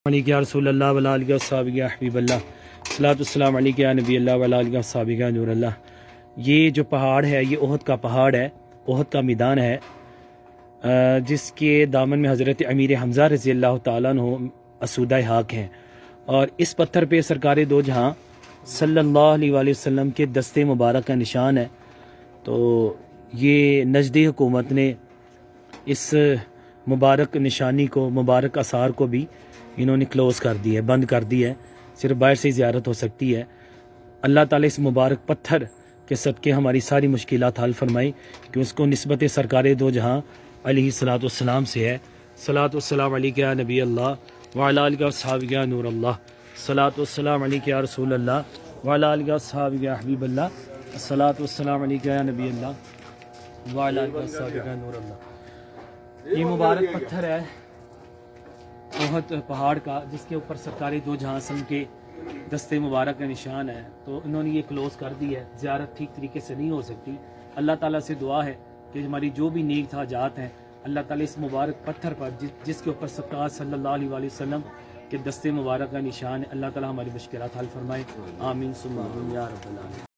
علیک یا رسول اللہ وعلی آلہ وصحبہ یا حبیب اللہ، الصلوۃ والسلام علیک یا نبی اللہ وعلی آلہ وصحبہ یا نور اللہ۔ یہ جو پہاڑ ہے یہ احد کا پہاڑ ہے، احد کا میدان ہے، جس کے دامن میں حضرت امیر حمزہ رضی اللہ تعالیٰ عنہ اسودہ حق ہیں، اور اس پتھر پہ سرکار دو جہاں صلی اللہ علیہ وآلہ وسلم کے دست مبارک کا نشان ہے۔ تو یہ نجدی حکومت نے اس مبارک نشانی کو، مبارک آثار کو بھی انہوں نے کلوز کر دی ہے، بند کر دی ہے، صرف باہر سے زیارت ہو سکتی ہے۔ اللہ تعالیٰ اس مبارک پتھر کے صدقے ہماری ساری مشکلات حل فرمائی، کہ اس کو نسبت سرکار دو جہاں علیہ الصلوۃ والسلام سے ہے۔ صلاۃ والسلام علیک یا نبی اللہ وعلی آلہ وصحبہ یا نور اللہ، صلاۃ والسلام علیک یا رسول اللہ وعلی آلہ وصحبہ یا حبیب اللہ، صلاۃ والسلام علیک یا نبی اللہ وعلی آلہ وصحبہ یا نور اللہ۔ یہ مبارک پتھر ہے احد پہاڑ کا، جس کے اوپر سرکار دو جہاں وسلم کے دست مبارک کا نشان ہے۔ تو انہوں نے یہ کلوز کر دی ہے، زیارت ٹھیک طریقے سے نہیں ہو سکتی۔ اللہ تعالیٰ سے دعا ہے کہ ہماری جو بھی نیک حاجات ہیں، اللہ تعالیٰ اس مبارک پتھر پر جس کے اوپر سرکار صلی اللہ علیہ وآلہ وسلم کے دست مبارک کا نشان ہے، اللہ تعالیٰ ہماری مشکلات حل فرمائے۔ آمین ثم آمین یا رب العالمین۔